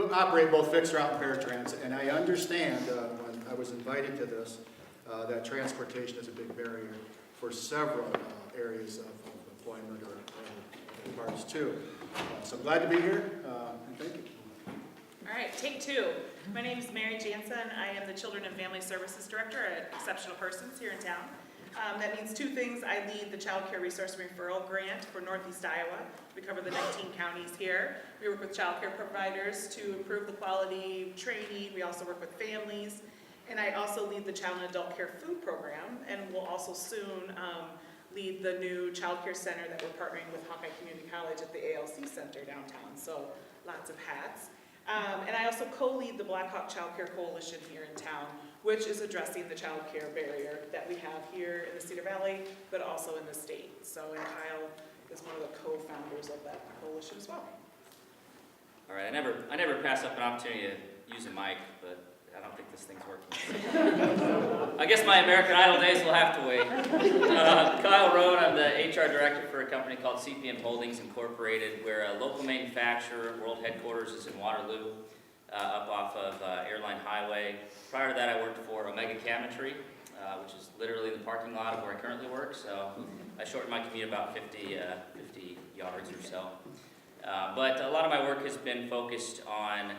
do operate both fixed route and paratransit, and I understand when I was invited to this that transportation is a big barrier for several areas of employment or other parts too. So I'm glad to be here, and thank you. All right, take two. My name is Mary Jansen. I am the Children and Family Services Director at Exceptional Persons here in town. That means two things. I lead the Child Care Resource Referral Grant for Northeast Iowa. We cover the 19 counties here. We work with child care providers to improve the quality training. We also work with families. And I also lead the Child and Adult Care Food Program, and will also soon lead the new child care center that we're partnering with Hawkeye Community College at the ALC Center downtown. So lots of hats. And I also co-lead the Black Hawk Child Care Coalition here in town, which is addressing the child care barrier that we have here in the Cedar Valley, but also in the state. So, and Kyle is one of the co-founders of that coalition as well. All right, I never pass up an opportunity to use a mic, but I don't think this thing's working. I guess my American Idol days will have to wait. Kyle Rohn, I'm the HR director for a company called CPM Holdings Incorporated. We're a local manufacturer. World headquarters is in Waterloo, up off of Airline Highway. Prior to that, I worked for Omega Cabinetry, which is literally the parking lot of where I currently work. So I shortened my commute about 50 yards or so. But a lot of my work has been focused on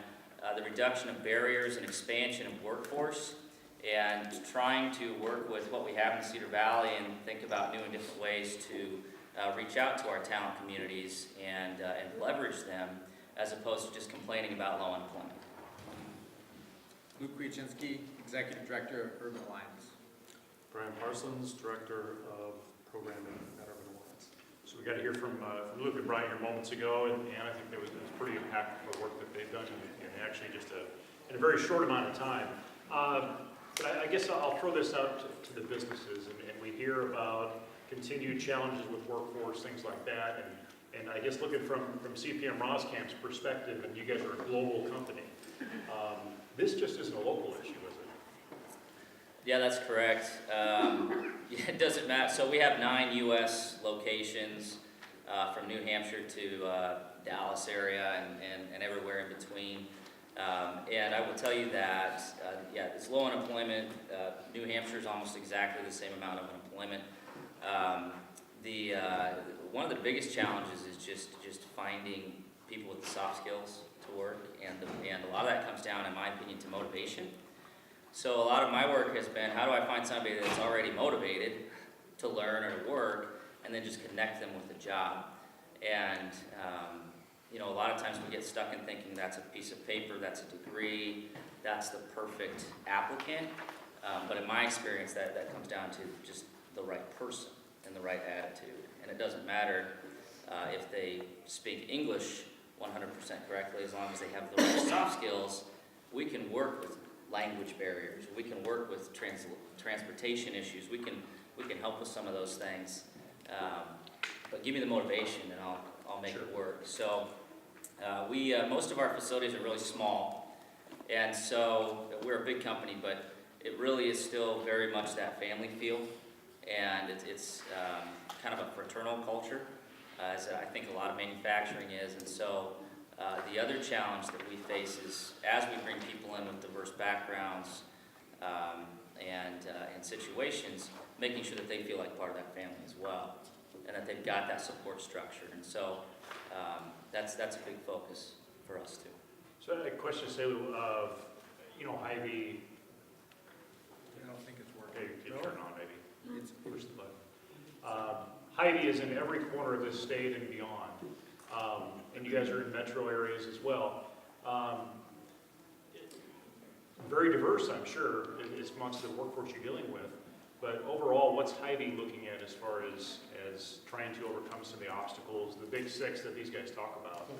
the reduction of barriers and expansion of workforce, and trying to work with what we have in Cedar Valley and think about new and different ways to reach out to our talent communities and leverage them, as opposed to just complaining about low unemployment. Luke Kwiaczynski, Executive Director of Urban Alliance. Brian Parsons, Director of Programming at Urban Alliance. So we got to hear from Luke and Brian here moments ago, and I think it was pretty impactful work that they've done, and actually just in a very short amount of time. But I guess I'll throw this out to the businesses, and we hear about continued challenges with workforce, things like that, and I guess looking from CPM Roscamp's perspective, and you guys are a global company, this just isn't a local issue, is it? Yeah, that's correct. It doesn't matter. So we have 9 U.S. locations, from New Hampshire to Dallas area and everywhere in between. And I will tell you that, yeah, it's low unemployment. New Hampshire is almost exactly the same amount of unemployment. One of the biggest challenges is just finding people with the soft skills to work, and a lot of that comes down, in my opinion, to motivation. So a lot of my work has been, how do I find somebody that's already motivated to learn or to work, and then just connect them with the job. And you know, a lot of times we get stuck in thinking that's a piece of paper, that's a degree, that's the perfect applicant. But in my experience, that comes down to just the right person and the right attitude. And it doesn't matter if they speak English 100% correctly, as long as they have the right soft skills. We can work with language barriers. We can work with transportation issues. We can help with some of those things. But give me the motivation, and I'll make it work. So most of our facilities are really small, and so we're a big company, but it really is still very much that family feel, and it's kind of a fraternal culture, as I think a lot of manufacturing is. And so the other challenge that we face is, as we bring people in with diverse backgrounds and situations, making sure that they feel like part of that family as well, and that they've got that support structure. And so that's a big focus for us too. So I had a question, say, of, Hy-Vee. I don't think it's working. Okay, you turn it on maybe. It's Push the button. Hy-Vee is in every corner of this state and beyond. And you guys are in metro areas as well. Very diverse, I'm sure, is amongst the workforce you're dealing with. But overall, what's Hy-Vee looking at as far as trying to overcome some of the obstacles, the big 6 that these guys talk about?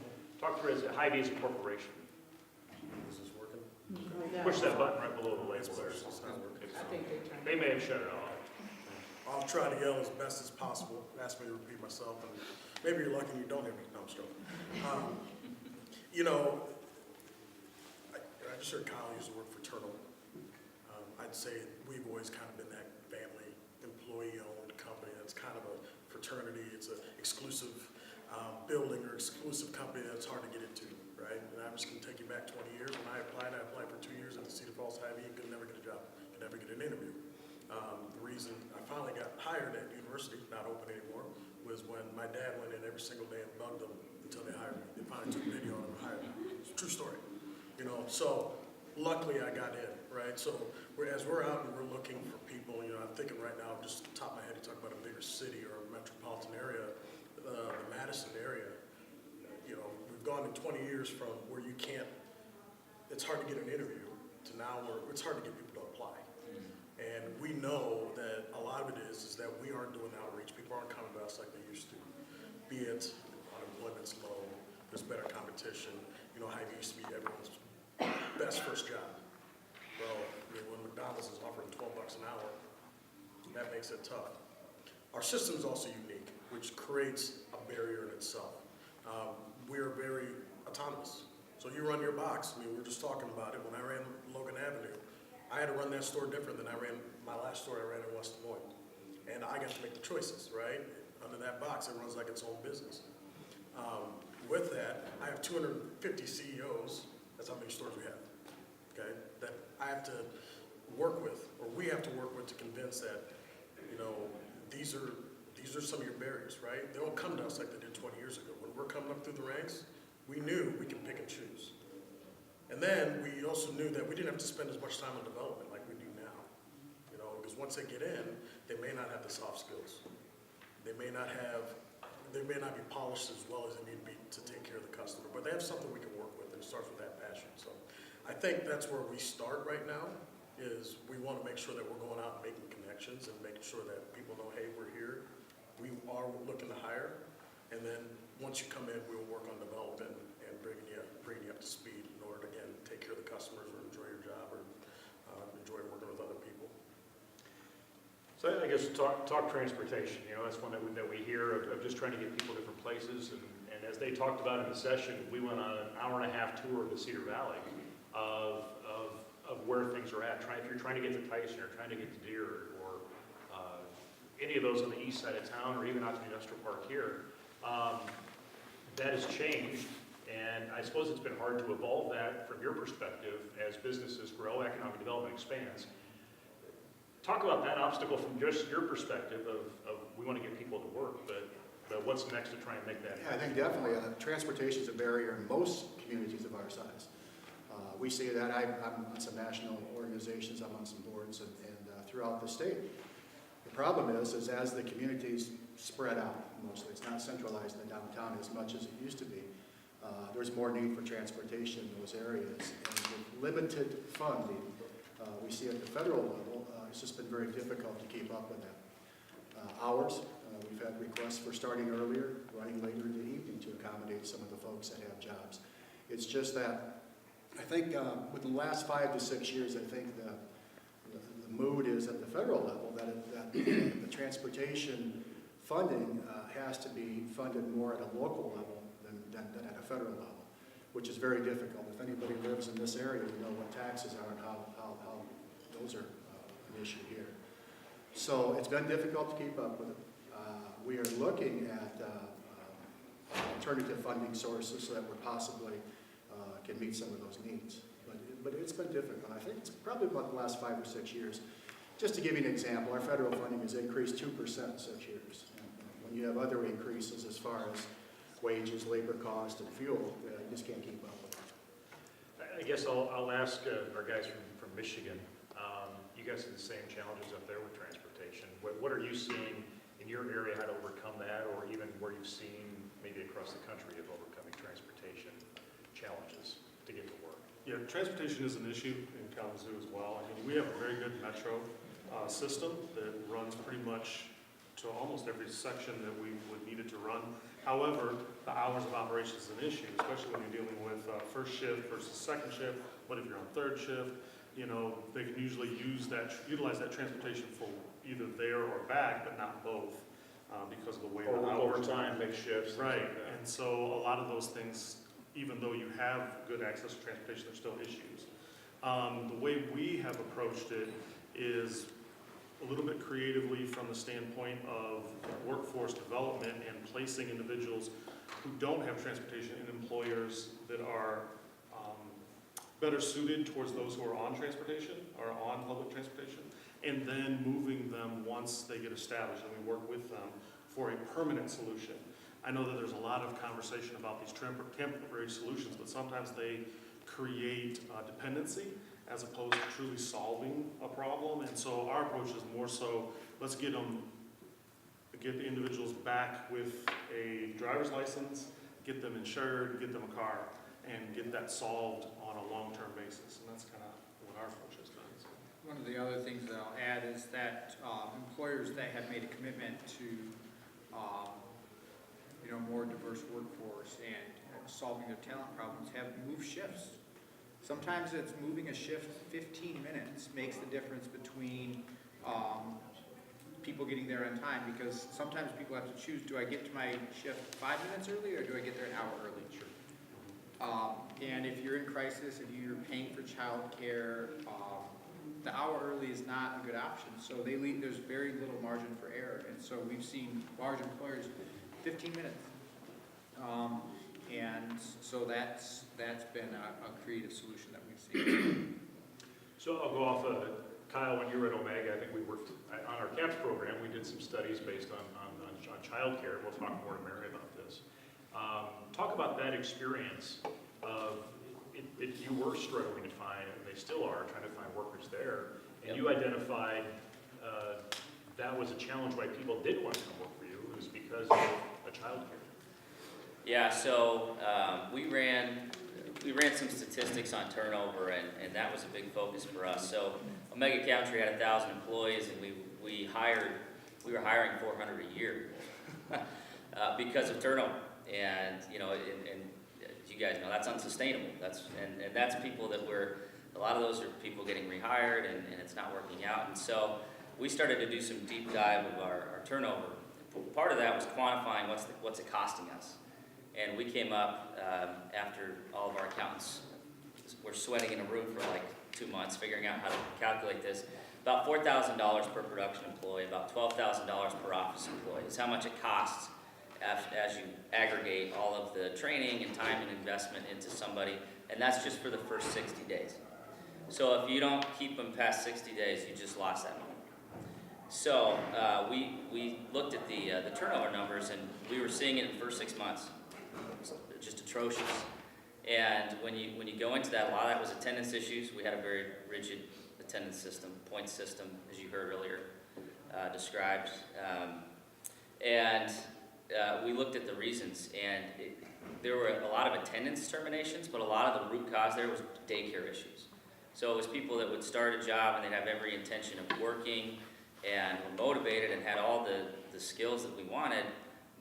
Talk through Hy-Vee as a corporation. Is this working? Push that button right below the label there. They may have shut it off. I'll try to yell as best as possible. Ask me to repeat myself, and maybe you're lucky and you don't hear me. No, I'm joking. I just heard Kyle use the word fraternal. I'd say we've always kind of been that family, employee-owned company that's kind of a fraternity. It's an exclusive building or exclusive company that's hard to get into, right? And I'm just going to take you back back 20 years. When I applied for 2 years at the Cedar Falls Hy-Vee, you could never get a job, could never get an interview. The reason I finally got hired at university, not open anymore, was when my dad went in every single day and bugged them until they hired me. They finally took a video on him and hired me. It's a true story. You know, so luckily I got in, right? So as we're out and we're looking for people, you know, I'm thinking right now, just off the top of my head, you talk about a bigger city or a metropolitan area, the Madison area, you know, we've gone in 20 years from where you can't, it's hard to get an interview, to now where it's hard to get people to apply. And we know that a lot of it is that we aren't doing outreach. People aren't coming to us like they used to. Be it unemployment's low, there's better competition. You know, Hy-Vee used to be everyone's best first job. Well, I mean, when McDonald's is offering $12 an hour, that makes it tough. Our system is also unique, which creates a barrier in itself. We're very autonomous. So you run your box. I mean, we were just talking about it. When I ran Logan Avenue, I had to run that store different than I ran my last store I ran in West Des Moines. And I got to make the choices, right? Under that box, it runs like its own business. With that, I have 250 CEOs. That's how many stores we have, okay? That I have to work with, or we have to work with to convince that, you know, these are some of your barriers, right? They don't come to us like they did 20 years ago. When we're coming up through the ranks, we knew we can pick and choose. And then we also knew that we didn't have to spend as much time on development like we do now. You know, because once they get in, they may not have the soft skills. They may not be polished as well as they need to be to take care of the customer, but they have something we can work with, and it starts with that passion. So I think that's where we start right now, is we want to make sure that we're going out and making connections and making sure that people know, hey, we're here, we are looking to hire, and then once you come in, we'll work on development and bringing you up to speed in order to, again, take care of the customers or enjoy your job or enjoy working with other people. So I guess talk transportation, you know, that's one that we hear of just trying to get people different places. And as they talked about in the session, we went on an hour-and-a-half tour of the Cedar Valley of where things are at. If you're trying to get to Tyson or trying to get to Deer or any of those on the east side of town or even out to the industrial park here, that has changed. And I suppose it's been hard to evolve that from your perspective as businesses grow, economic development expands. Talk about that obstacle from just your perspective of we want to get people to work, but what's next to try and make that Yeah, I think definitely transportation is a barrier in most communities of our size. We see that. I'm on some national organizations, I'm on some boards, and throughout the state. The problem is as the communities spread out, mostly, it's not centralized in the downtown as much as it used to be. There's more need for transportation in those areas. And with limited funding, we see at the federal level, it's just been very difficult to keep up with that. Hours, we've had requests for starting earlier, running later in the evening to accommodate some of the folks that have jobs. It's just that, I think within the last 5 to 6 years, I think the mood is at the federal level that the transportation funding has to be funded more at a local level than at a federal level, which is very difficult. If anybody lives in this area, you know what taxes are and how those are an issue here. So it's been difficult to keep up with it. We are looking at alternative funding sources so that we possibly can meet some of those needs. But it's been difficult. I think it's probably about the last 5 or 6 years. Just to give you an example, our federal funding has increased 2% in 6 years. And when you have other increases as far as wages, labor cost, and fuel, you just can't keep up with it. I guess I'll ask our guys from Michigan. You guys have the same challenges up there with transportation. What are you seeing in your area, how to overcome that, or even where you've seen maybe across the country of overcoming transportation challenges to get to work? Yeah, transportation is an issue in Kalamazoo as well. I mean, we have a very good metro system that runs pretty much to almost every section that we would need it to run. However, the hours of operation is an issue, especially when you're dealing with first shift versus second shift. What if you're on third shift? You know, they can usually utilize that transportation for either there or back, but not both because of the way the hours Overtime, make shifts. Right, Like that. and so a lot of those things, even though you have good access to transportation, there's still issues. The way we have approached it is a little bit creatively from the standpoint of workforce development and placing individuals who don't have transportation in employers that are better suited towards those who are on transportation, or on public transportation, and then moving them once they get established, and we work with them for a permanent solution. I know that there's a lot of conversation about these temporary solutions, but sometimes they create dependency as opposed to truly solving a problem. And so our approach is more so, let's get the individuals back with a driver's license, get them insured, get them a car, and get that solved on a long-term basis. And that's kind of what our approach has been. So. One of the other things that I'll add is that employers that have made a commitment to more diverse workforce and solving their talent problems have moved shifts. Sometimes it's moving a shift 15 minutes makes the difference between people getting there on time, because sometimes people have to choose, do I get to my shift 5 minutes early or do I get there an hour early? Sure. And if you're in crisis, if you're paying for childcare, the hour early is not a good option. So there's very little margin for error. And so we've seen large employers 15 minutes. And so that's been a creative solution that we've seen. So I'll go off, Kyle, when you were at Omega, I think we worked on our CAPS program. We did some studies based on childcare. We'll talk more to Mary about this. Talk about that experience of if you were struggling to find, and they still are, trying to find workers there, and you identified that was a challenge why people did want to come work for you. It was because of a childcare. Yeah, so we ran some statistics on turnover, and that was a big focus for us. So Omega Country had 1,000 employees, and we were hiring 400 a year because of turnover. And and you guys know that's unsustainable. And that's people that a lot of those are people getting rehired, and it's not working out. And so we started to do some deep dive of our turnover. Part of that was quantifying what's it costing us. And we came up, after all of our accountants were sweating in a room for like 2 months, figuring out how to calculate this, about $4,000 per production employee, about $12,000 per office employee is how much it costs as you aggregate all of the training and time and investment into somebody, and that's just for the first 60 days. So if you don't keep them past 60 days, you just lost that money. So we looked at the turnover numbers, and we were seeing it in the first 6 months. Just atrocious. And when you go into that, a lot of that was attendance issues. We had a very rigid attendance system, point system, as you heard earlier described. And we looked at the reasons, and there were a lot of attendance terminations, but a lot of the root cause there was daycare issues. So it was people that would start a job and they'd have every intention of working and were motivated and had all the skills that we wanted,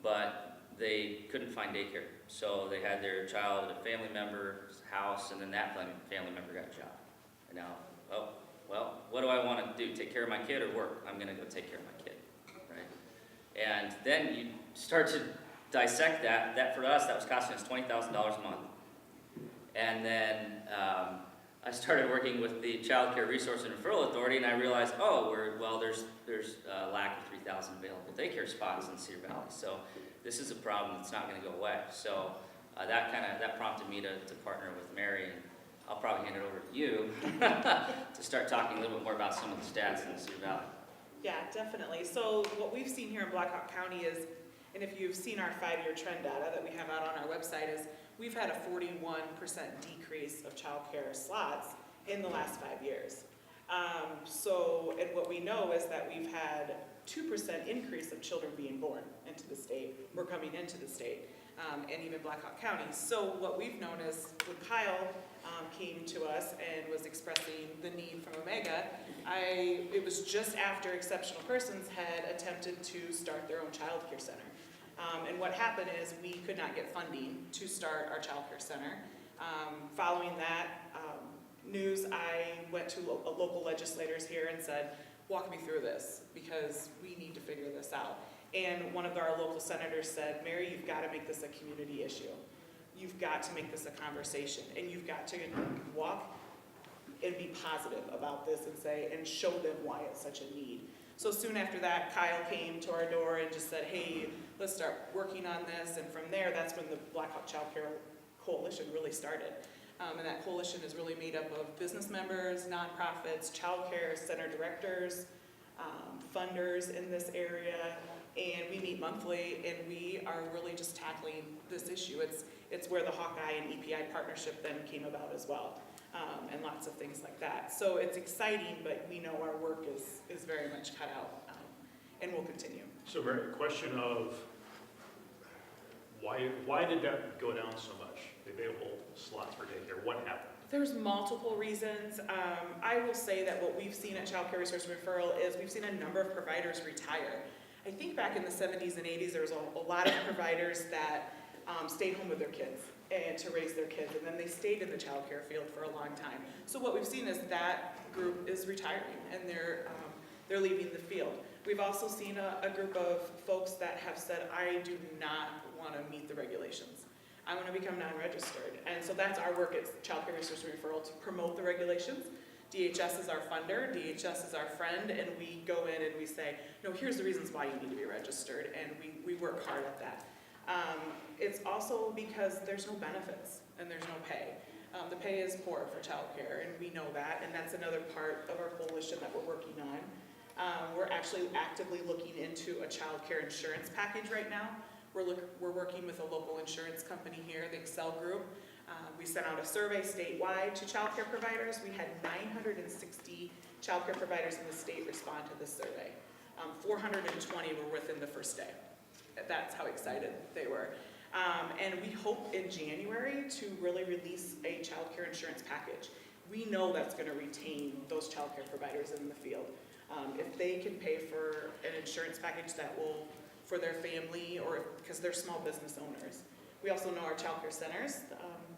but they couldn't find daycare. So they had their child at a family member's house, and then that family member got a job. And now, well, what do I want to do? Take care of my kid or work? I'm going to go take care of my kid, right? And then you start to dissect that. That for us, that was costing us $20,000 a month. And then I started working with the Child Care Resource and Referral Authority, and I realized, there's a lack of 3,000 available daycare spots in Cedar Valley. So this is a problem that's not going to go away. So that prompted me to partner with Mary, and I'll probably hand it over to you to start talking a little bit more about some of the stats in the Cedar Valley. Yeah, definitely. So what we've seen here in Blackhawk County is, and if you've seen our 5-year trend data that we have out on our website, is we've had a 41% decrease of childcare slots in the last 5 years. And what we know is that we've had 2% increase of children being born into the state, or coming into the state, and even Blackhawk County. So what we've known is when Kyle came to us and was expressing the need from Omega, it was just after Exceptional Persons had attempted to start their own child care center. And what happened is we could not get funding to start our child care center. Following that news, I went to local legislators here and said, walk me through this, because we need to figure this out. And one of our local senators said, Mary, you've got to make this a community issue. You've got to make this a conversation, and you've got to walk and be positive about this and show them why it's such a need. So soon after that, Kyle came to our door and just said, hey, let's start working on this. And from there, that's when the Blackhawk Child Care Coalition really started. And that coalition is really made up of business members, nonprofits, child care center directors, funders in this area, and we meet monthly, and we are really just tackling this issue. It's where the Hawkeye and EPI partnership then came about as well, and lots of things like that. So it's exciting, but we know our work is very much cut out, and will continue. So Mary, a question of why did that go down so much? The available slots for daycare, what happened? There's multiple reasons. I will say that what we've seen at Child Care Resource Referral is we've seen a number of providers retire. I think back in the 70s and 80s, there was a lot of providers that stayed home with their kids and to raise their kids, and then they stayed in the child care field for a long time. So what we've seen is that group is retiring, and they're leaving the field. We've also seen a group of folks that have said, I do not want to meet the regulations. I want to become non-registered. And so that's our work at Child Care Resource Referral, to promote the regulations. DHS is our funder, DHS is our friend, and we go in and we say, no, here's the reasons why you need to be registered, and we work hard at that. It's also because there's no benefits and there's no pay. The pay is poor for child care, and we know that, and that's another part of our coalition that we're working on. We're actually actively looking into a child care insurance package right now. We're working with a local insurance company here, the Excel Group. We sent out a survey statewide to child care providers. We had 960 child care providers in the state respond to this survey. 420 were within the first day. That's how excited they were. And we hope in January to really release a child care insurance package. We know that's going to retain those child care providers in the field. If they can pay for an insurance package that will, for their family, or because they're small business owners. We also know our child care centers,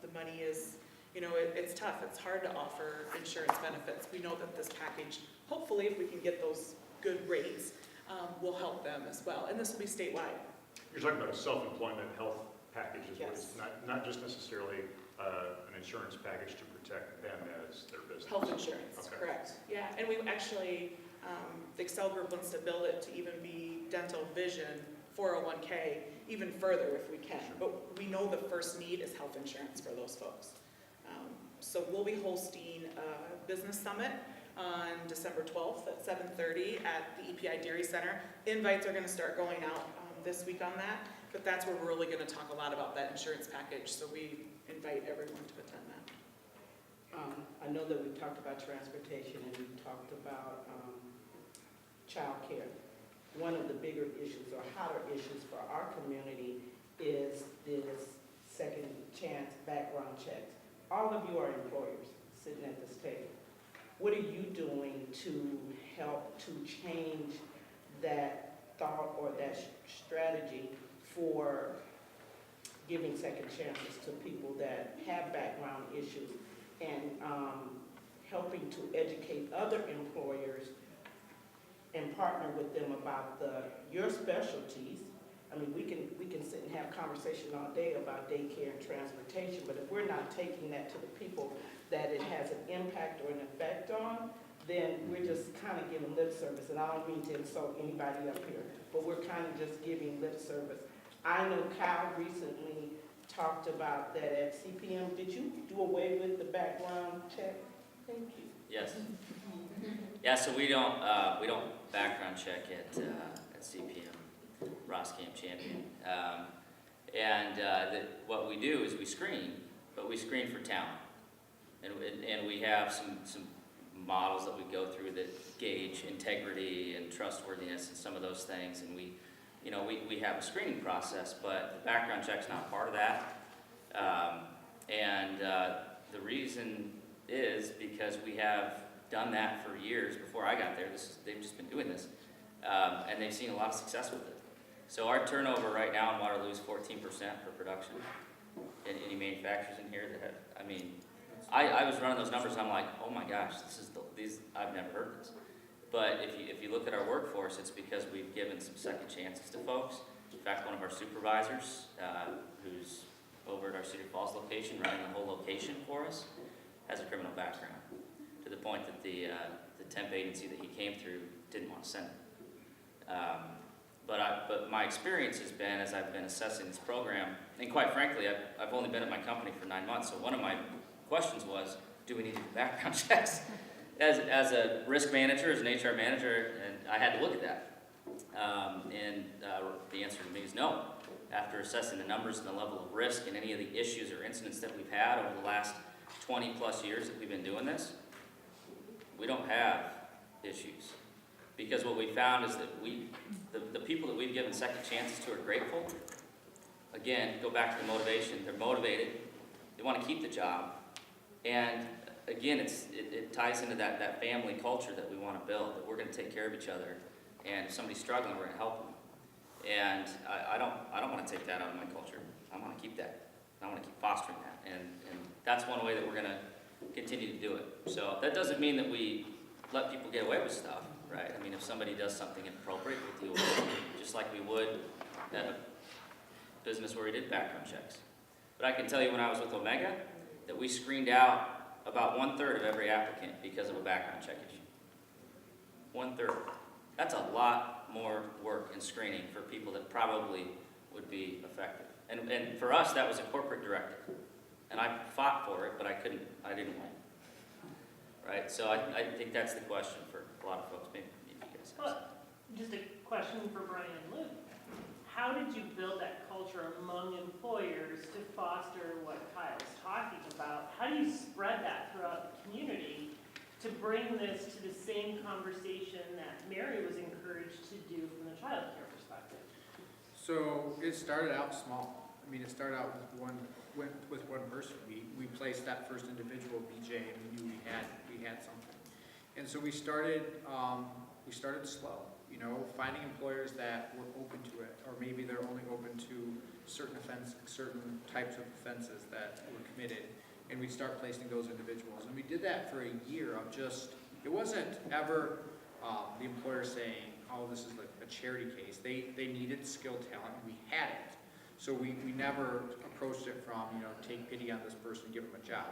the money is, it's tough. It's hard to offer insurance benefits. We know that this package, hopefully if we can get those good rates, will help them as well. And this will be statewide. You're talking about a self-employment health package, is what Yes. it's not just necessarily an insurance package to protect them as their business. Health insurance, Okay. correct. Yeah, and we actually, the Excel Group wants to build it to even be dental, vision, 401k, even further if we can. But we know the first need is health insurance for those folks. So we'll be hosting a business summit on December 12th at 7:30 at the EPI Dairy Center. Invites are going to start going out this week on that, but that's where we're really going to talk a lot about that insurance package, so we invite everyone to attend that. I know that we talked about transportation and we talked about childcare. One of the bigger issues or hotter issues for our community is this second chance background checks. All of you are employers sitting at this table. What are you doing to help to change that thought or that strategy for giving second chances to people that have background issues, and helping to educate other employers and partner with them about your specialties? I mean, we can sit and have conversation all day about daycare and transportation, but if we're not taking that to the people that it has an impact or an effect on, then we're just kind of giving lip service. And I don't mean to insult anybody up here, but we're kind of just giving lip service. I know Kyle recently talked about that at CPM. Did you do away with the background check? Thank you. Yes. Yeah, so we don't background check at CPM, Ross Camp Champion. What we do is we screen, but we screen for talent. And we have some models that we go through that gauge integrity and trustworthiness and some of those things. And we have a screening process, but the background check's not part of that. The reason is because we have done that for years before I got there. They've just been doing this, and they've seen a lot of success with it. So our turnover right now in Waterloo is 14% for production. And any manufacturers in here that have, I was running those numbers and I'm like, oh my gosh, I've never heard this. But if you look at our workforce, it's because we've given some second chances to folks. In fact, one of our supervisors, who's over at our Cedar Falls location, running the whole location for us, has a criminal background, to the point that the temp agency that he came through didn't want to send him. But my experience has been, as I've been assessing this program, and quite frankly, I've only been at my company for 9 months, so one of my questions was, do we need to do background checks? As a risk manager, as an HR manager, and I had to look at that. The answer to me is no. After assessing the numbers and the level of risk and any of the issues or incidents that we've had over the last 20 plus years that we've been doing this, we don't have issues. Because what we found is that the people that we've given second chances to are grateful. Again, go back to the motivation. They're motivated. They want to keep the job. And again, it ties into that family culture that we want to build, that we're going to take care of each other. And if somebody's struggling, we're going to help them. And I don't want to take that out of my culture. I want to keep that. I want to keep fostering that. And that's one way that we're going to continue to do it. So that doesn't mean that we let people get away with stuff, right? I mean, if somebody does something inappropriate, we'll deal with it, just like we would at a business where we did background checks. But I can tell you when I was with Omega, that we screened out about 1/3 of every applicant because of a background check issue. 1/3. That's a lot more work and screening for people that probably would be effective. And for us, that was a corporate directive. And I fought for it, but I didn't win. Right? So I think that's the question for a lot of folks. Maybe you guys have. Well, just a question for Brian and Luke. How did you build that culture among employers to foster what Kyle's talking about? How do you spread that throughout the community to bring this to the same conversation that Mary was encouraged to do from the child care perspective? So it started out small. I mean, it started out with one person. We placed that first individual, BJ, and we knew we had something. And so we started slow, you know, finding employers that were open to it, or maybe they're only open to certain types of offenses that were committed. And we'd start placing those individuals. And we did that for a year of just, it wasn't ever the employer saying, oh, this is like a charity case. They needed skilled talent, and we had it. So we never approached it from, you know, take pity on this person, give them a job,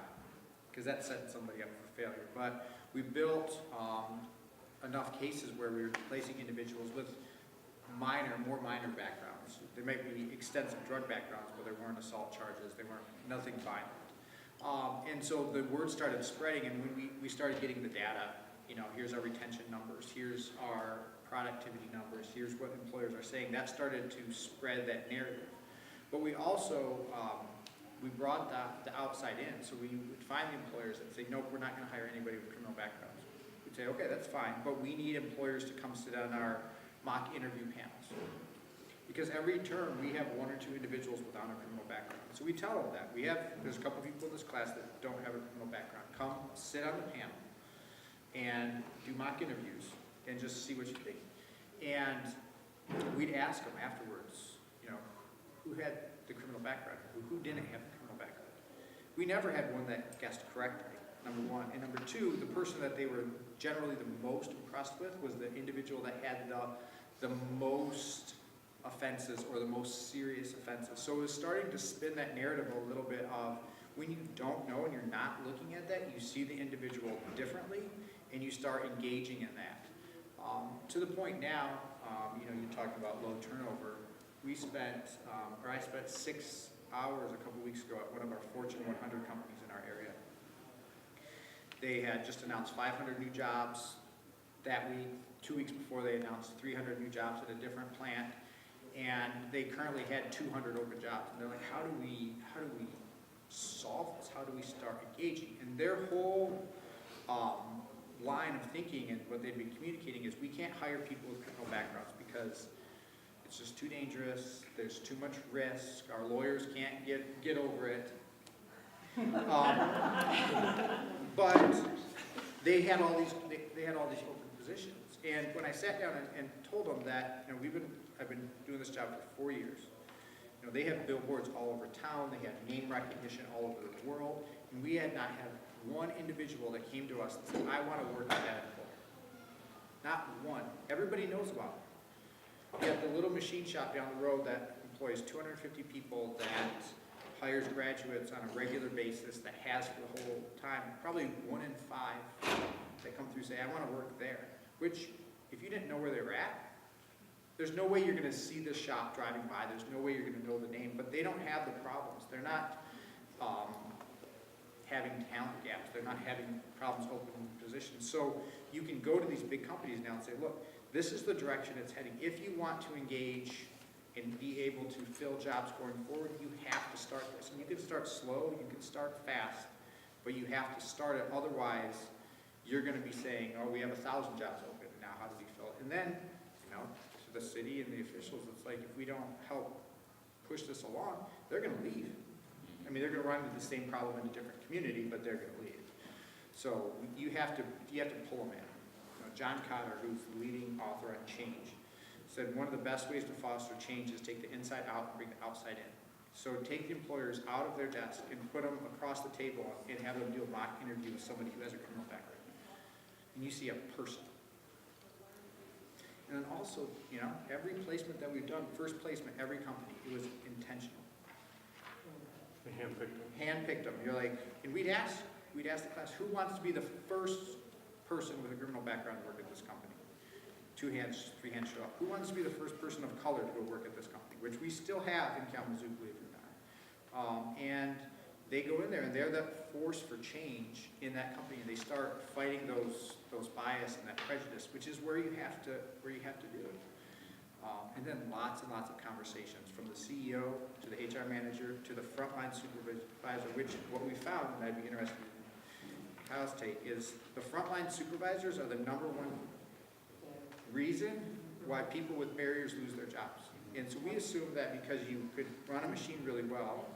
because that set somebody up for failure. But we built enough cases where we were placing individuals with more minor backgrounds. There might be extensive drug backgrounds, but there weren't assault charges. They weren't nothing violent. And so the word started spreading, and when we started getting the data, you know, here's our retention numbers, here's our productivity numbers, here's what employers are saying, that started to spread that narrative. But we also, we brought the outside in, so we would find the employers and say, nope, we're not going to hire anybody with criminal backgrounds. We'd say, okay, that's fine, but we need employers to come sit on our mock interview panels. Because every term, we have 1 or 2 individuals without a criminal background. So we tell them that. There's a couple people in this class that don't have a criminal background. Come sit on the panel and do mock interviews and just see what you think. And we'd ask them afterwards, you know, who had the criminal background, who didn't have the criminal background. We never had one that guessed correctly, number one. And number two, the person that they were generally the most impressed with was the individual that had the most offenses or the most serious offenses. So it was starting to spin that narrative a little bit of when you don't know and you're not looking at that, you see the individual differently and you start engaging in that. To the point now, you know, you're talking about low turnover. I spent 6 hours a couple weeks ago at one of our Fortune 100 companies in our area. They had just announced 500 new jobs that week. 2 weeks before, they announced 300 new jobs at a different plant. And they currently had 200 open jobs. And they're like, how do we solve this? How do we start engaging? And their whole line of thinking and what they've been communicating is we can't hire people with criminal backgrounds because it's just too dangerous. There's too much risk. Our lawyers can't get over it. But they had all these open positions. And when I sat down and told them that, you know, I've been doing this job for 4 years. You know, they have billboards all over town. They have name recognition all over the world. And we had not had one individual that came to us and said, I want to work at that employer. Not one. Everybody knows about it. We have the little machine shop down the road that employs 250 people, that hires graduates on a regular basis, that has for the whole time. Probably 1 in 5 that come through say, I want to work there. Which, if you didn't know where they were at, there's no way you're going to see this shop driving by. There's no way you're going to know the name. But they don't have the problems. They're not having talent gaps. They're not having problems opening positions. So you can go to these big companies now and say, look, this is the direction it's heading. If you want to engage and be able to fill jobs going forward, you have to start this. And you can start slow, you can start fast, but you have to start it. Otherwise, you're going to be saying, oh, we have 1,000 jobs open. Now, how do we fill it? And then, to the city and the officials, it's like, if we don't help push this along, they're going to leave. I mean, they're going to run into the same problem in a different community, but they're going to leave. So you have to pull them in. John Cotter, who's the leading author on change, said one of the best ways to foster change is take the inside out and bring the outside in. So take the employers out of their desk and put them across the table and have them do a mock interview with somebody who has a criminal background. And you see a person. And then also, every placement that we've done, first placement, every company, it was intentional. They handpicked them. Handpicked them. You're like, and we'd ask the class, who wants to be the first person with a criminal background to work at this company? 2 hands, 3 hands show up. Who wants to be the first person of color to go work at this company? Which we still have in Kalamazoo, believe it or not. And they go in there and they're that force for change in that company. They start fighting those bias and that prejudice, which is where you have to do it. And then lots and lots of conversations from the CEO to the HR manager to the frontline supervisor, which what we found, and I'd be interested in Kyle's take, is the frontline supervisors are the #1 reason why people with barriers lose their jobs. And so we assume that because you could run a machine really well,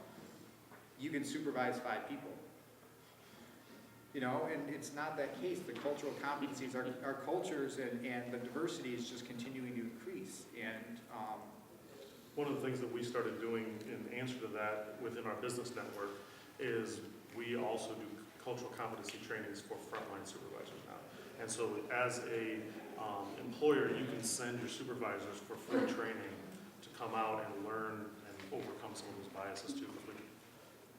you can supervise 5 people. And it's not that case. The cultural competencies, our cultures and the diversity is just continuing to increase. And One of the things that we started doing in answer to that within our business network is we also do cultural competency trainings for frontline supervisors now. And so as a employer, you can send your supervisors for free training to come out and learn and overcome some of those biases too.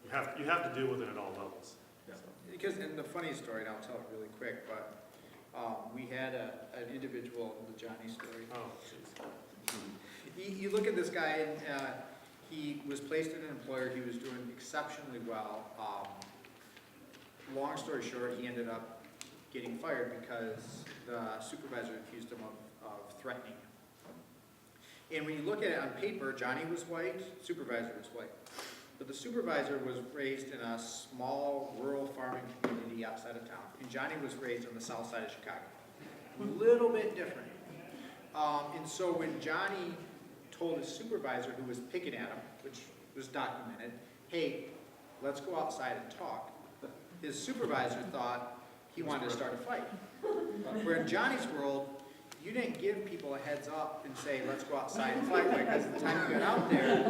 Because you have to deal with it at all levels. yeah. Because, and the funny story, and I'll tell it really quick, but we had an individual, the Johnny story. Oh, jeez. You look at this guy, and he was placed in an employer. He was doing exceptionally well. Long story short, he ended up getting fired because the supervisor accused him of threatening him. And when you look at it on paper, Johnny was white, supervisor was white. But the supervisor was raised in a small rural farming community outside of town. And Johnny was raised on the south side of Chicago. A little bit different. And so when Johnny told his supervisor, who was picking at him, which was documented, hey, let's go outside and talk, his supervisor thought he wanted to start a fight. Where in Johnny's world, you didn't give people a heads up and say, let's go outside and fight, because the time you got out there,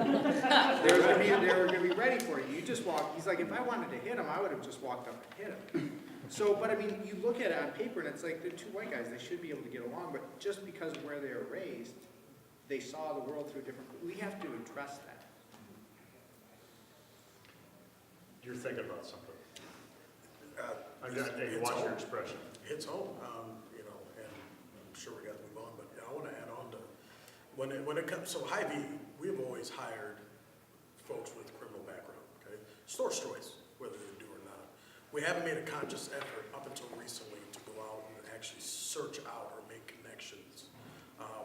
they were going to be ready for you. You just walked. He's like, if I wanted to hit him, I would have just walked up and hit him. So, but I mean, you look at it on paper, and it's like, they're 2 white guys. They should be able to get along, but just because of where they were raised, they saw the world through a different. We have to address that. You're thinking about something. I It's watch your home. expression. It's home, and I'm sure we got to move on, but I want to add on to, when it comes, so Hy-Vee, we have always hired folks with criminal background, okay? Source choice, whether they do or not. We haven't made a conscious effort up until recently to go out and actually search out or make connections.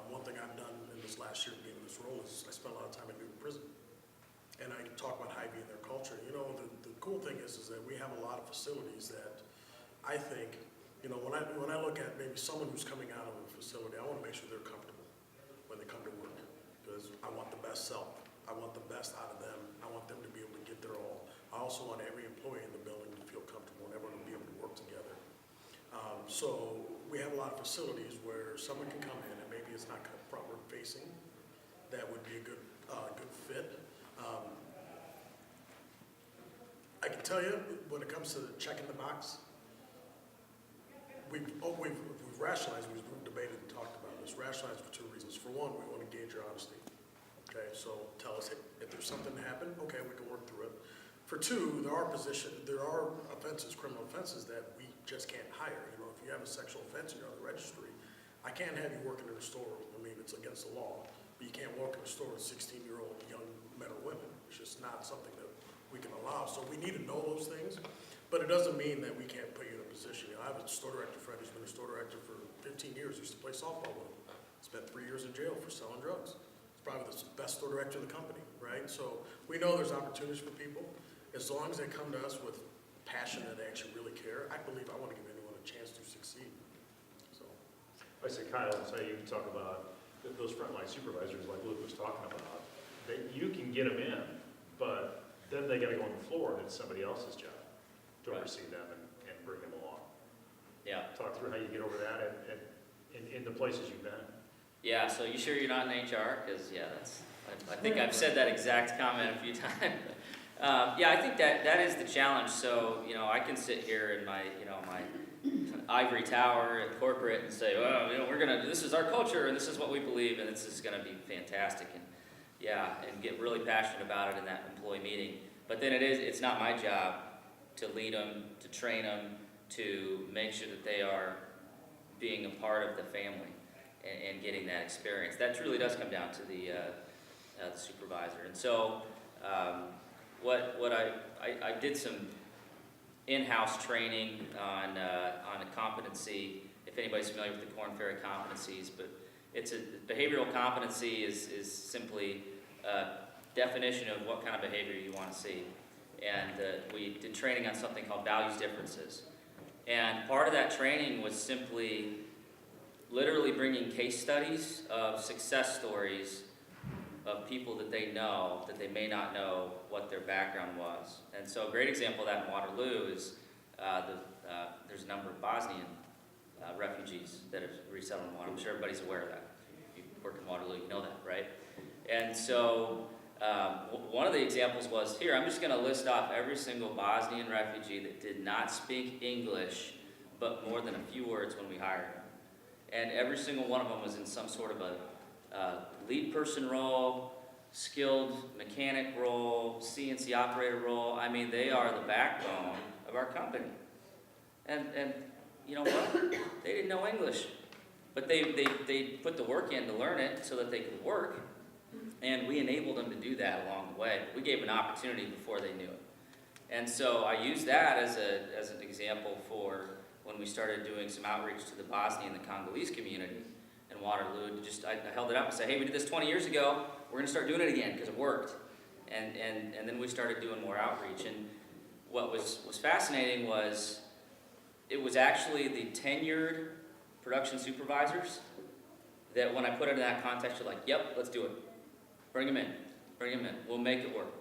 One thing I've done in this last year being in this role is I spent a lot of time in Newton Prison. And I talk about Hy-Vee and their culture. The cool thing is that we have a lot of facilities that I think, when I look at maybe someone who's coming out of a facility, I want to make sure they're comfortable when they come to work. Because I want the best self. I want the best out of them. I want them to be able to get their all. I also want every employee in the building to feel comfortable and everyone to be able to work together. So we have a lot of facilities where someone can come in and maybe it's not front-ward facing. That would be a good fit. I can tell you, when it comes to checking the box, we've rationalized, we've debated and talked about this, rationalized for 2 reasons. For one, we want to gauge your honesty. Okay, so tell us if there's something that happened, okay, we can work through it. For 2, there are offenses, criminal offenses that we just can't hire. If you have a sexual offense and you're on the registry, I can't have you working in a store. I mean, it's against the law. But you can't work in a store with 16-year-old young men or women. It's just not something that we can allow. So we need to know those things. But it doesn't mean that we can't put you in a position. I have a store director friend who's been a store director for 15 years, used to play softball with him. Spent 3 years in jail for selling drugs. He's probably the best store director of the company, right? So we know there's opportunities for people. As long as they come to us with passion and they actually really care, I believe I want to give anyone a chance to succeed. So. I say, Kyle, say you talk about those frontline supervisors like Luke was talking about, that you can get them in, but then they gotta go on the floor and it's somebody else's job to Right. oversee them and bring them along. Yeah. Talk through how you get over that and in the places you've been. Yeah, so you sure you're not in HR? Because, yeah, I think I've said that exact comment a few times. Yeah, I think that is the challenge. So, I can sit here in my, my ivory tower at corporate and say, well, this is our culture and this is what we believe and this is gonna be fantastic. And and get really passionate about it in that employee meeting. But then it's not my job to lead them, to train them, to make sure that they are being a part of the family and getting that experience. That truly does come down to the supervisor. And so what I did some in-house training on a competency, if anybody's familiar with the Korn Ferry competencies, but it's a behavioral competency is simply a definition of what kind of behavior you want to see. And we did training on something called values differences. And part of that training was simply literally bringing case studies of success stories of people that they know, that they may not know what their background was. And so a great example of that in Waterloo is there's a number of Bosnian refugees that have resettled in Waterloo. I'm sure everybody's aware of that. If you work in Waterloo, you know that, right? And so one of the examples was, here, I'm just going to list off every single Bosnian refugee that did not speak English, but more than a few words when we hired them. And every single one of them was in some sort of a lead person role, skilled mechanic role, CNC operator role. I mean, they are the backbone of our company. And you know what? They didn't know English, but they put the work in to learn it so that they could work, and we enabled them to do that along the way. We gave an opportunity before they knew it. And so I used that as an example for when we started doing some outreach to the Bosnian and the Congolese community in Waterloo. I held it up and said, hey, we did this 20 years ago. We're going to start doing it again because it worked. And then we started doing more outreach. And what was fascinating was it was actually the tenured production supervisors that when I put it in that context, you're like, yep, let's do it. Bring them in. Bring them in. We'll make it work.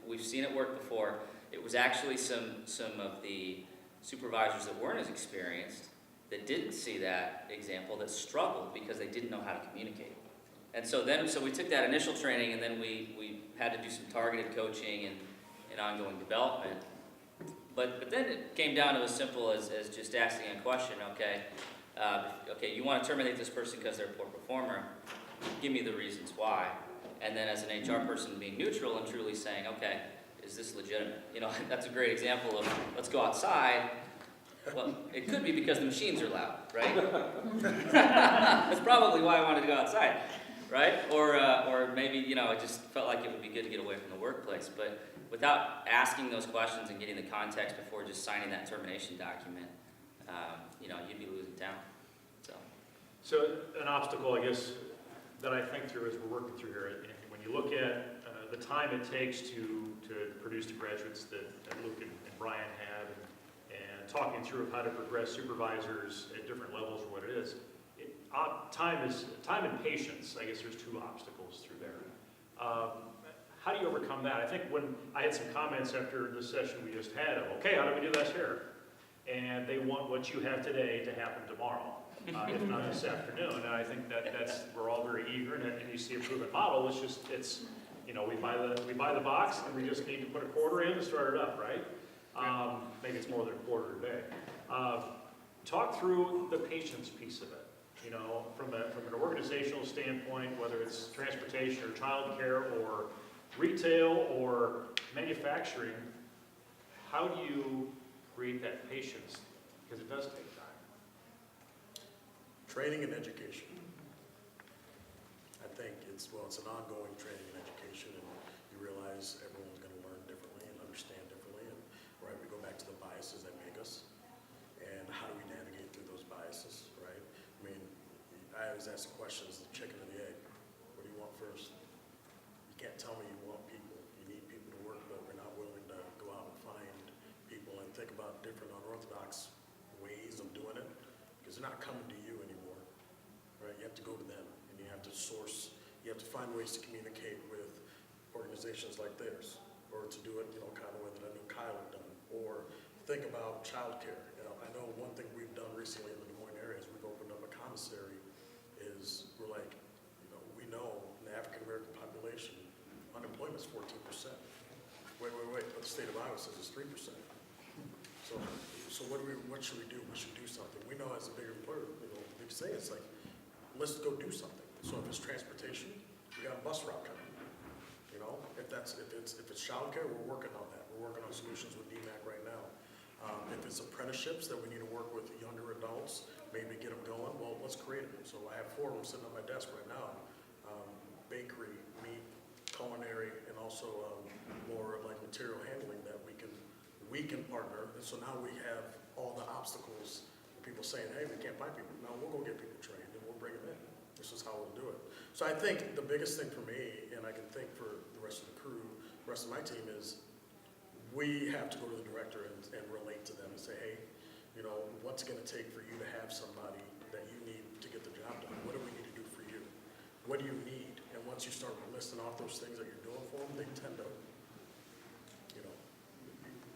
We've seen it work before. It was actually some of the supervisors that weren't as experienced, that didn't see that example, that struggled because they didn't know how to communicate. And so we took that initial training and then we had to do some targeted coaching and ongoing development. But then it came down to as simple as just asking a question, okay, you want to terminate this person because they're a poor performer, give me the reasons why. And then as an HR person being neutral and truly saying, okay, is this legitimate? That's a great example of let's go outside. Well, it could be because the machines are loud, right? That's probably why I wanted to go outside, right? Or maybe, it just felt like it would be good to get away from the workplace. But without asking those questions and getting the context before just signing that termination document, you'd be losing town. So an obstacle, I guess, that I think through as we're working through here, and when you look at the time it takes to produce the graduates that Luke and Brian had, and talking through of how to progress supervisors at different levels or what it is, time and patience, I guess there's two obstacles through there. How do you overcome that? I think when I had some comments after the session we just had of, okay, how do we do this here? And they want what you have today to happen tomorrow, if not this afternoon. And I think that's we're all very eager, and you see a proven model. It's we buy the box, and we just need to put a quarter in to start it up, right? Maybe it's more than a quarter today. Talk through the patience piece of it. From an organizational standpoint, whether it's transportation or childcare or retail or manufacturing, how do you create that patience? Because it does take time. Training and education. I think it's an ongoing training and education, and you realize everyone's going to learn differently and understand differently. And we go back to the buy-in biases that make us, and how do we navigate through those biases, right? I mean, I always ask the questions, the chicken or the egg. What do you want first? You can't tell me you want people. You need people to work, but we're not willing to go out and find people and think about different unorthodox ways of doing it, because they're not coming to you anymore, right? You have to go to them, and you have to source, you have to find ways to communicate with organizations like theirs, or to do it, kind of the way that I knew Kyle had done, or think about childcare. I know one thing we've done recently in the Des Moines area is we've opened up a commissary. Is we're like, we know in the African American population, unemployment's 14%. Wait, but the state of Iowa says it's 3%. So what should we do? We should do something. We know as a big employer, big say it's like, let's go do something. So if it's transportation, we got a bus route coming. If it's childcare, we're working on that. We're working on solutions with DMAC right now. If it's apprenticeships that we need to work with younger adults, maybe get them going, well, let's create them. So I have 4 of them sitting on my desk right now. Bakery, meat, culinary, and also more like material handling that we can partner. And so now we have all the obstacles. People saying, hey, we can't find people. No, we'll go get people trained and we'll bring them in. This is how we'll do it. So I think the biggest thing for me, and I can think for the rest of the crew, the rest of my team, is we have to go to the director and relate to them and say, hey, what's it going to take for you to have somebody that you need to get the job done? What do we need to do for you? What do you need? And once you start listing off those things that you're doing for them, they tend to,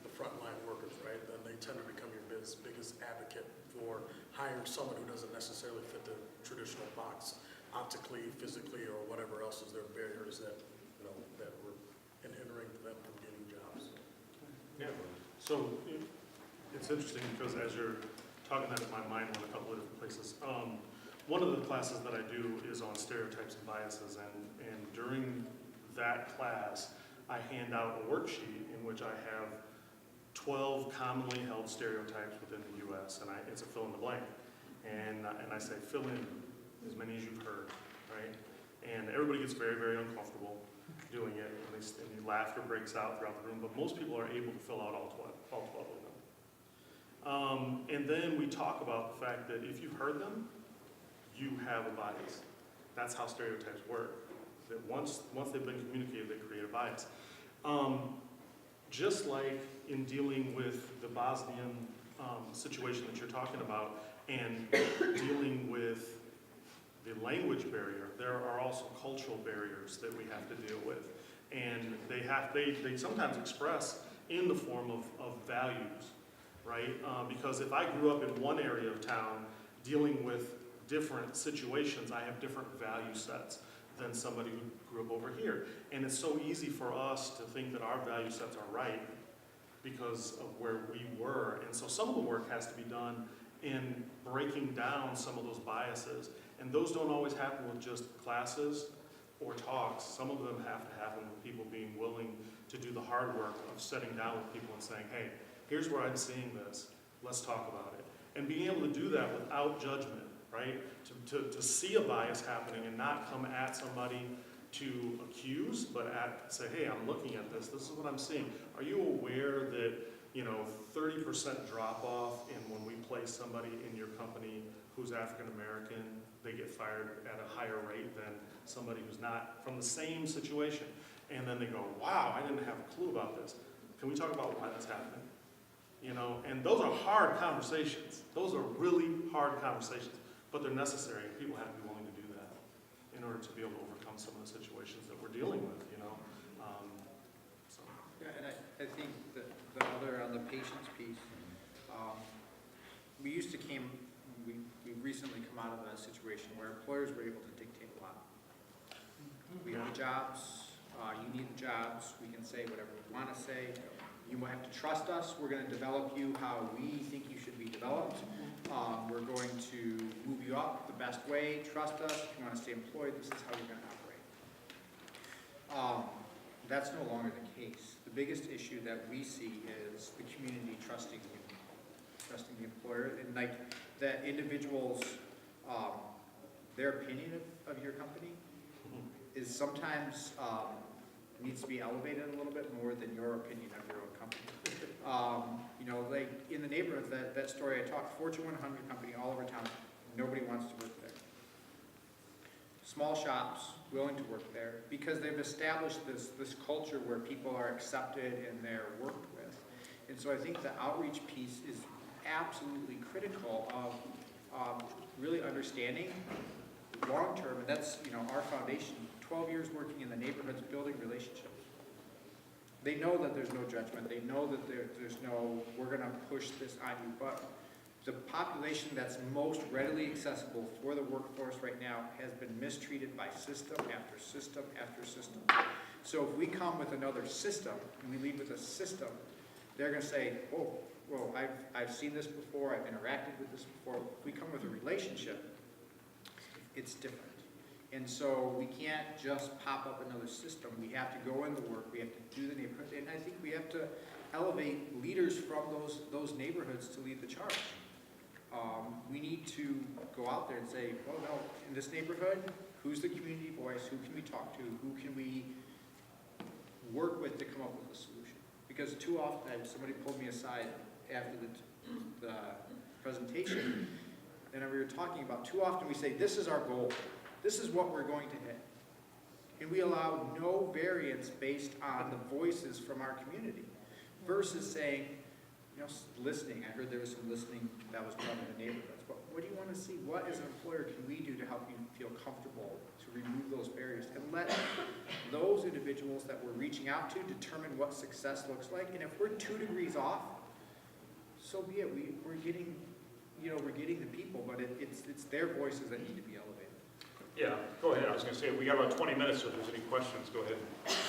the frontline workers, right? Then they tend to become your biggest advocate for hiring someone who doesn't necessarily fit the traditional box, optically, physically, or whatever else is their barriers that, that were hindering them from getting jobs. Yeah, so it's interesting because as you're talking that, my mind went a couple of different places. One of the classes that I do is on stereotypes and biases, and during that class, I hand out a worksheet in which I have 12 commonly held stereotypes within the U.S., and it's a fill in the blank. And I say, fill in as many as you've heard, right? And everybody gets very, very uncomfortable doing it, and laughter breaks out throughout the room, but most people are able to fill out all 12 of them. And then we talk about the fact that if you've heard them, you have a bias. That's how stereotypes work. That once they've been communicated, they create a bias. Just like in dealing with the Bosnian situation that you're talking about, and dealing with the language barrier, there are also cultural barriers that we have to deal with. And they sometimes express in the form of values, right? Because if I grew up in one area of town dealing with different situations, I have different value sets than somebody who grew up over here. And it's so easy for us to think that our value sets are right because of where we were. And so some of the work has to be done in breaking down some of those biases. And those don't always happen with just classes or talks. Some of them have to happen with people being willing to do the hard work of sitting down with people and saying, hey, here's where I'm seeing this, let's talk about it. And being able to do that without judgment, right? To see a bias happening and not come at somebody to accuse, but say, hey, I'm looking at this is what I'm seeing. Are you aware that 30% drop off in when we place somebody in your company who's African American, they get fired at a higher rate than somebody who's not from the same situation? And then they go, wow, I didn't have a clue about this. Can we talk about why that's happening? And those are hard conversations. Those are really hard conversations, but they're necessary. People have to be willing to do that in order to be able to overcome some of the situations that we're dealing with, So. Yeah, and I think that the other, on the patience piece, we recently come out of a situation where employers were able to dictate a lot. We have the jobs, you need the jobs, we can say whatever we want to say. You will have to trust us. We're going to develop you how we think you should be developed. We're going to move you up the best way. Trust us. If you want to stay employed, this is how you're going to operate. That's no longer the case. The biggest issue that we see is the community trusting the employer, and like that individuals, their opinion of your company is sometimes needs to be elevated a little bit more than your opinion of your own company. You know, like in the neighborhood, that story I talked, Fortune 100 company all over town, nobody wants to work there. Small shops willing to work there because they've established this culture where people are accepted and they're worked with. And so I think the outreach piece is absolutely critical of really understanding long-term, and that's, you know, our foundation, 12 years working in the neighborhoods, building relationships. They know that there's no judgment. They know that there's no, we're going to push this on you. But the population that's most readily accessible for the workforce right now has been mistreated by system after system after system. So if we come with another system, and we lead with a system, they're going to say, oh, well, I've seen this before, I've interacted with this before. If we come with a relationship, it's different. And so we can't just pop up another system. We have to go in the work, we have to do the neighborhood, and I think we have to elevate leaders from those neighborhoods to lead the charge. We need to go out there and say, well, no, in this neighborhood, who's the community voice, who can we talk to, who can we work with to come up with a solution? Because too often, somebody pulled me aside after the presentation, and we were talking about, too often we say, this is our goal. This is what we're going to hit. And we allow no variance based on the voices from our community versus saying, you know, listening. I heard there was some listening that was done in the neighborhoods. But what do you want to see? What as an employer can we do to help you feel comfortable to remove those barriers and let those individuals that we're reaching out to determine what success looks like? And if we're 2 degrees off, so be it. We're getting, you know, we're getting the people, but it's their voices that need to be elevated. Yeah, go ahead. I was going to say, we got about 20 minutes, so if there's any questions, go ahead.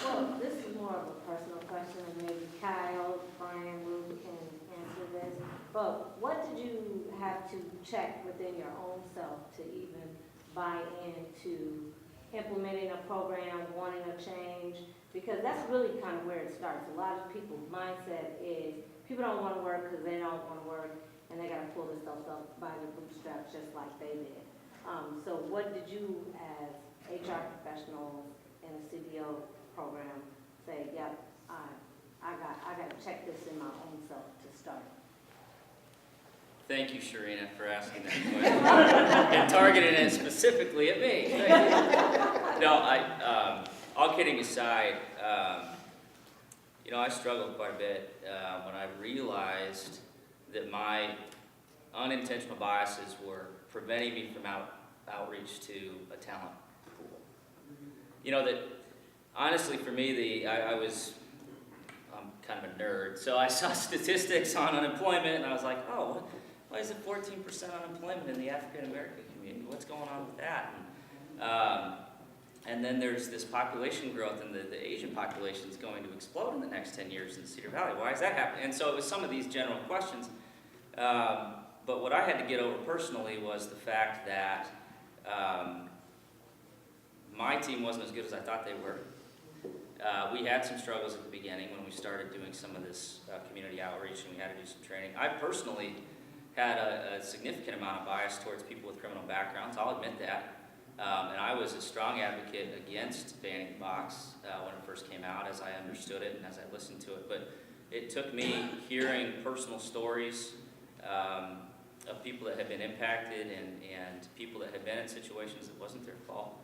Well, this is more of a personal question, and maybe Kyle, Brian, Lou can answer this. But what did you have to check within your own self to even buy into implementing a program, wanting a change? Because that's really kind of where it starts. A lot of people's mindset is people don't want to work because they don't want to work, and they got to pull themselves up by their bootstraps just like they did. So what did you, as HR professionals in a CDO program, say, yep, I got to check this in my own self to start? Thank you, Sharina, for asking that question and targeting it specifically at me. No, all kidding aside, you know, I struggled quite a bit when I realized that my unintentional biases were preventing me from outreach to a talent pool. You know, that honestly for me, I'm kind of a nerd, so I saw statistics on unemployment and I was like, oh, why is it 14% unemployment in the African American community? What's going on with that? And then there's this population growth, and the Asian population is going to explode in the next 10 years in Cedar Valley. Why is that happening? And so it was some of these general questions. But what I had to get over personally was the fact that my team wasn't as good as I thought they were. We had some struggles at the beginning when we started doing some of this community outreach, and we had to do some training. I personally had a significant amount of bias towards people with criminal backgrounds. I'll admit that. And I was a strong advocate against banning the box when it first came out, as I understood it and as I listened to it. But it took me hearing personal stories of people that had been impacted and people that had been in situations that wasn't their fault,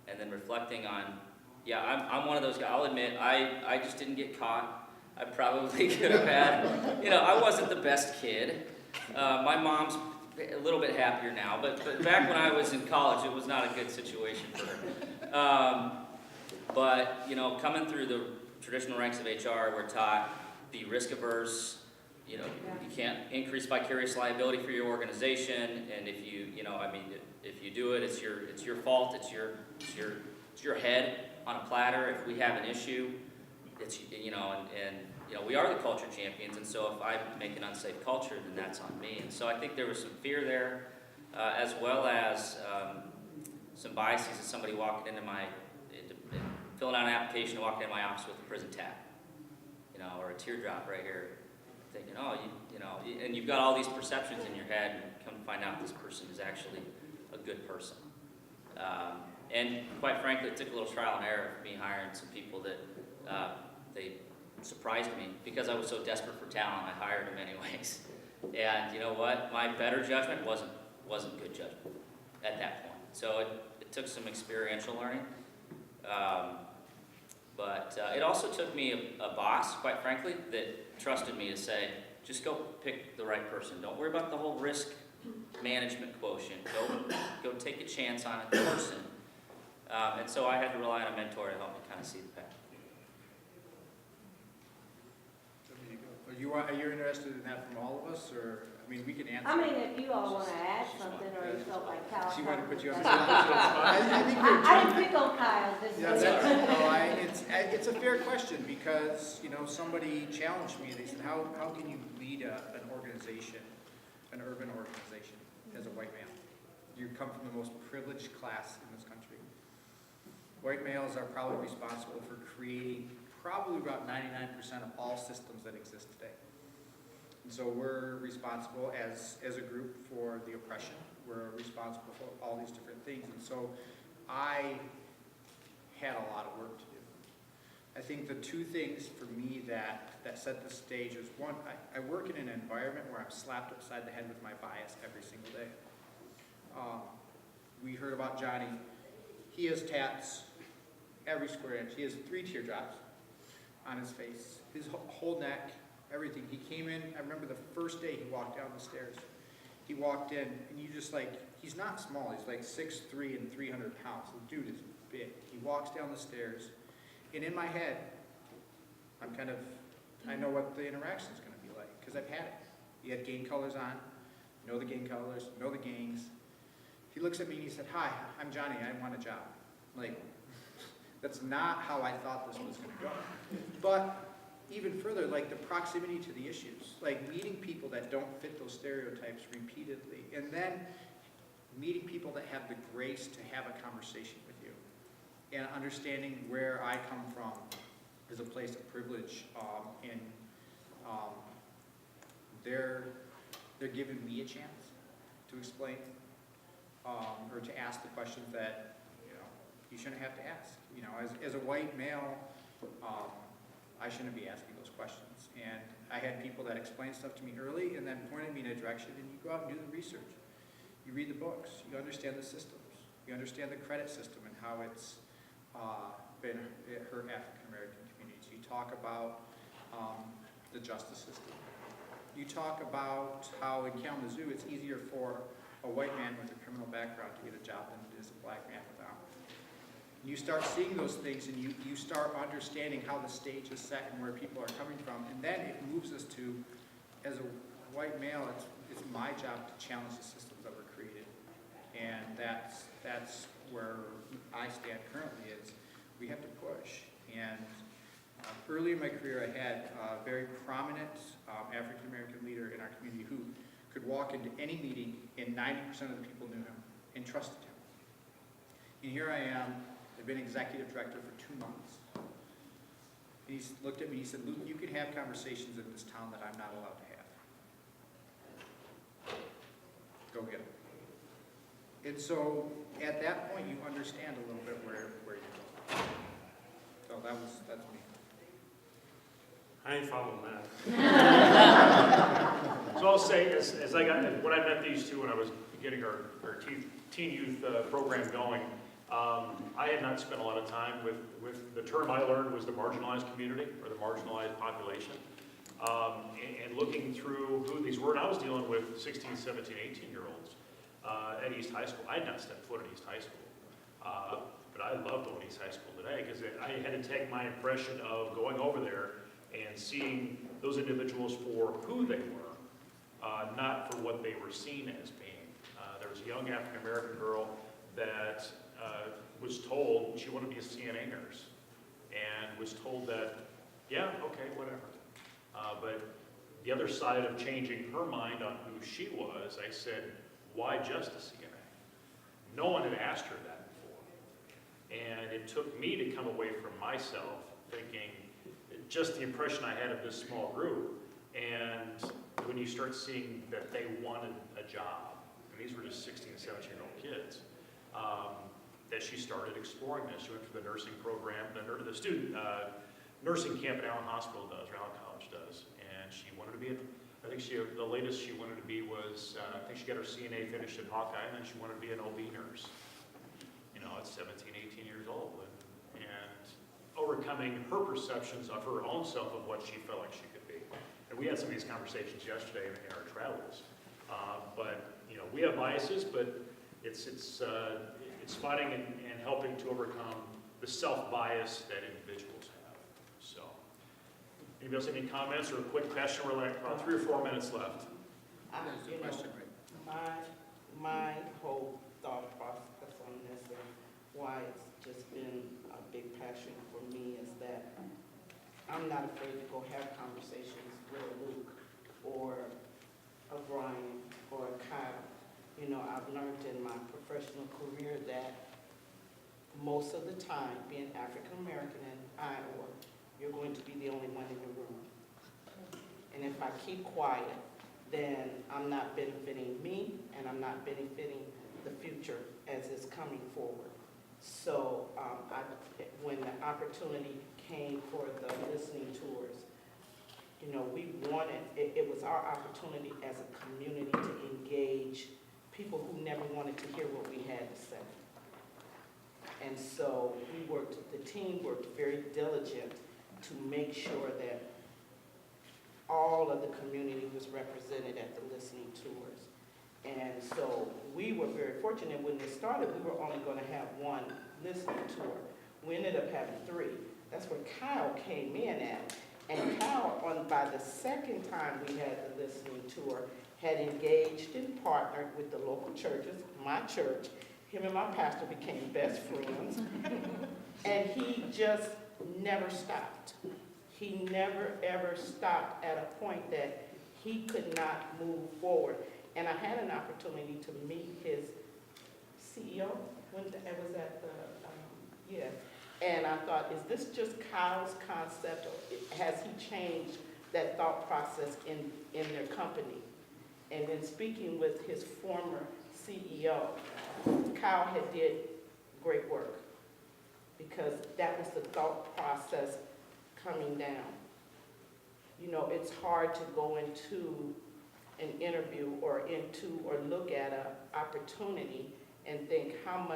and then reflecting on, yeah, I'm one of those guys. I'll admit, I just didn't get caught. I probably could have had, you know, I wasn't the best kid. My mom's a little bit happier now, but back when I was in college, it was not a good situation for her. But, you know, coming through the traditional ranks of HR, we're taught be risk averse. You know, you can't increase vicarious liability for your organization, and if you know, I mean, if you do it, it's your fault. It's your head on a platter. If we have an issue, it's, you know, and you know, we are the culture champions, and so if I make an unsafe culture, then that's on me. And so I think there was some fear there, as well as some biases of somebody walking into filling out an application and walking into my office with a prison tab, you know, or a teardrop right here, thinking, oh, you know, and you've got all these perceptions in your head, and come to find out this person is actually a good person. And quite frankly, it took a little trial and error of me hiring some people that surprised me because I was so desperate for talent. I hired him anyways. And you know what? My better judgment wasn't good judgment at that point. So it took some experiential learning. But it also took me a boss, quite frankly, that trusted me to say, just go pick the right person. Don't worry about the whole risk management quotient. Go take a chance on a person. And so I had to rely on a mentor to help me kind of see the path. Are you interested in that from all of us, or, I mean, we can answer. I mean, if you all wanna add something, or you felt like Kyle. She wanted to put you on the that's- spot. I think I didn't pick on Kyle, this Yeah, was. it's a fair question, because, you know, somebody challenged me, they said, how can you lead an organization, an urban organization, as a white male? You come from the most privileged class in this country. White males are probably responsible for creating probably about 99% of all systems that exist today. And so we're responsible as a group for the oppression. We're responsible for all these different things. And so I had a lot of work to do. I think the two things for me that set the stage is, one, I work in an environment where I'm slapped upside the head with my bias every single day. We heard about Johnny. He has tats every square inch. He has 3 teardrops on his face, his whole neck, everything. He came in, I remember the first day he walked down the stairs. He walked in, and you just like, he's not small, he's like 6'3" and 300 pounds. The dude is big. He walks down the stairs, and in my head, I know what the interaction is going to be like, because I've had it. He had gang colors on, know the gang colors, know the gangs. He looks at me and he said, "Hi, I'm Johnny, I want a job." Like, that's not how I thought this was going to go. But even further, like the proximity to the issues, like meeting people that don't fit those stereotypes repeatedly, and then meeting people that have the grace to have a conversation with you, and understanding where I come from is a place of privilege, and they're giving me a chance to explain, or to ask the questions that you shouldn't have to ask. As a white male, I shouldn't be asking those questions. And I had people that explained stuff to me early and then pointed me in a direction, and you go out and do the research. You read the books, you understand the systems, you understand the credit system and how it's been hurt African American communities. You talk about the justice system. You talk about how in Kalamazoo it's easier for a white man with a criminal background to get a job than it is a black man without. You start seeing those things, and you start understanding how the stage is set and where people are coming from, and then it moves us to, as a white male, it's my job to challenge the systems that were created, and that's where I stand currently. Is we have to push. And early in my career, I had a very prominent African American leader in our community who could walk into any meeting, and 90% of the people knew him and trusted him. And here I am. I've been executive director for 2 months. And he's looked at me and he said, "Luke, you can have conversations in this town that I'm not allowed to have. Go get them." And so at that point, you understand a little bit where you're going. So that's me. I ain't following that. So I'll say, when I met these two when I was getting our teen youth program going, I had not spent a lot of time with the term I learned was the marginalized community or the marginalized population, and looking through who these were. And I was dealing with 16, 17, 18-year-olds at East High School. I had not stepped foot at East High School, but I love going to East High School today because I had to take my impression of going over there and seeing those individuals for who they were, not for what they were seen as being. There was a young African American girl that was told she wanted to be a CNA nurse, and was told that, yeah, okay, whatever. But the other side of changing her mind on who she was, I said, why just a CNA? No one had asked her that before. And it took me to come away from myself thinking, just the impression I had of this small group, and when you start seeing that they wanted a job, and these were just 16, 17-year-old kids, that she started exploring this. She went through the nursing program, the student nursing camp at Allen Hospital does, or Allen College does. And she wanted to be, the latest she wanted to be was, I think she got her CNA finished at Hawkeye, and then she wanted to be an OB nurse. You know, at 17, 18 years old. And overcoming her perceptions of her own self of what she felt like she could be. And we had some of these conversations yesterday in our travels. But, you know, we have biases, but it's fighting and helping to overcome the self-bias that individuals have. So, anybody else have any comments or a quick question? We're like about 3 or 4 minutes left. There's a You know, question right my whole thought process on this and why it's just been a big passion for me is that I'm not afraid to go have conversations with a Luke or a Brian or a Kyle. You know, I've learned in my professional career that most of the time, being African American in Iowa, you're going to be the only one in the room. And if I keep quiet, then I'm not benefiting me and I'm not benefiting the future as it's coming forward. So when the opportunity came for the listening tours, you know, we wanted, it was our opportunity as a community to engage people who never wanted to hear what we had to say. And so the team worked very diligent to make sure that all of the community was represented at the listening tours. And so we were very fortunate when it started, we were only going to have one listening tour. We ended up having 3. That's where Kyle came in at. And Kyle, by the second time we had the listening tour, had engaged and partnered with the local churches, my church. Him and my pastor became best friends. And he just never stopped. He never, ever stopped at a point that he could not move forward. And I had an opportunity to meet his CEO when I was at the, And I thought, is this just Kyle's concept, or has he changed that thought process in their company? And then speaking with his former CEO, Kyle had did great work because that was the thought process coming down. You know, it's hard to go into an interview or look at an opportunity and think how am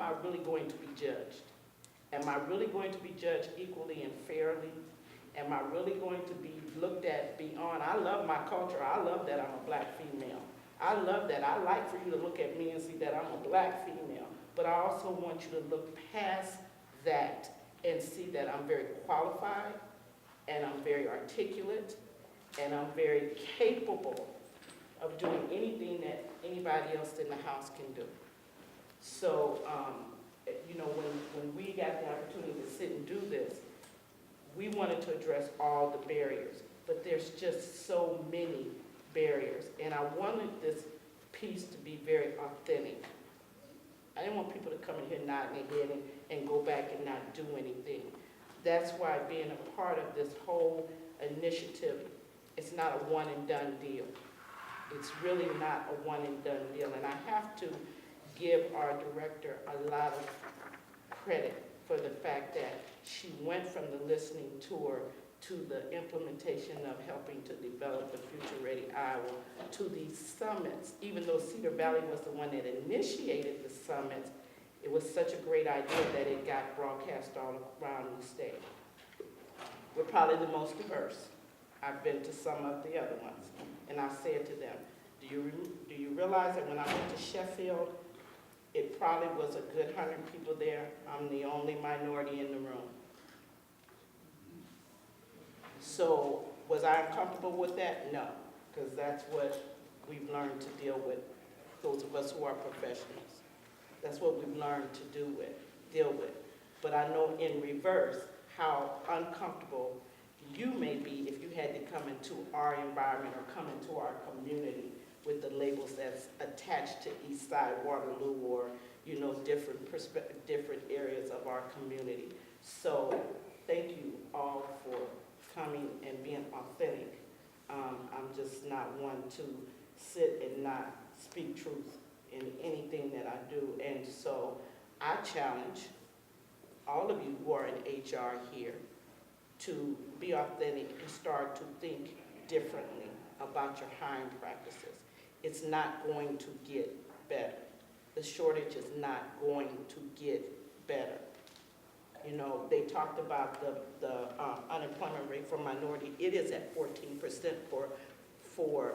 I really going to be judged? Am I really going to be judged equally and fairly? Am I really going to be looked at beyond? I love my culture. I love that I'm a black female. I love that. I like for you to look at me and see that I'm a black female. But I also want you to look past that and see that I'm very qualified and I'm very articulate and I'm very capable of doing anything that anybody else in the house can do. So, you know, when we got the opportunity to sit and do this, we wanted to address all the barriers, but there's just so many barriers. And I wanted this piece to be very authentic. I didn't want people to come in here nodding their head and go back and not do anything. That's why being a part of this whole initiative, it's not a one and done deal. It's really not a one and done deal. And I have to give our director a lot of credit for the fact that she went from the listening tour to the implementation of helping to develop the Future Ready Iowa to these summits. Even though Cedar Valley was the one that initiated the summits, it was such a great idea that it got broadcast all around the state. We're probably the most diverse. I've been to some of the other ones, and I said to them, do you realize that when I went to Sheffield, it probably was a good 100 people there. I'm the only minority in the room. So was I uncomfortable with that? No, because that's what we've learned to deal with, those of us who are professionals. That's what we've learned to deal with. But I know in reverse how uncomfortable you may be if you had to come into our environment or come into our community with the labels that's attached to East Side Waterloo or, you know, different areas of our community. So thank you all for coming and being authentic. I'm just not one to sit and not speak truth in anything that I do. And so I challenge all of you who are in HR here to be authentic and start to think differently about your hiring practices. It's not going to get better. The shortage is not going to get better. You know, they talked about the unemployment rate for minority. It is at 14% for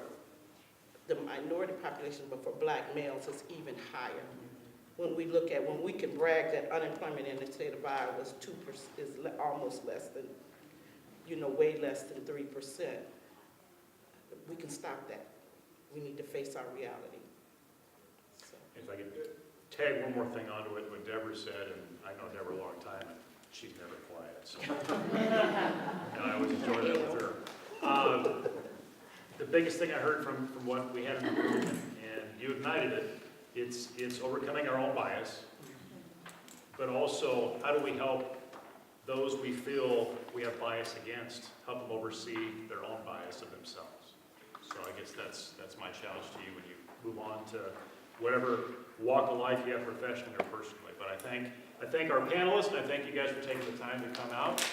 the minority population, but for black males, it's even higher. When we can brag that unemployment in the state of Iowa is 2%, almost less than, way less than 3%. We can stop that. We need to face our reality. So. If I could tag one more thing onto it, what Deborah said, and I know Deborah a long time, and she's never quiet, so. And I always enjoy that with her. The biggest thing I heard from what we had in the room, and you ignited it, it's overcoming our own bias, but also how do we help those we feel we have bias against, help them oversee their own bias of themselves. So I guess that's my challenge to you when you move on to whatever walk of life you have professionally or personally. But I thank our panelists, and I thank you guys for taking the time to come out.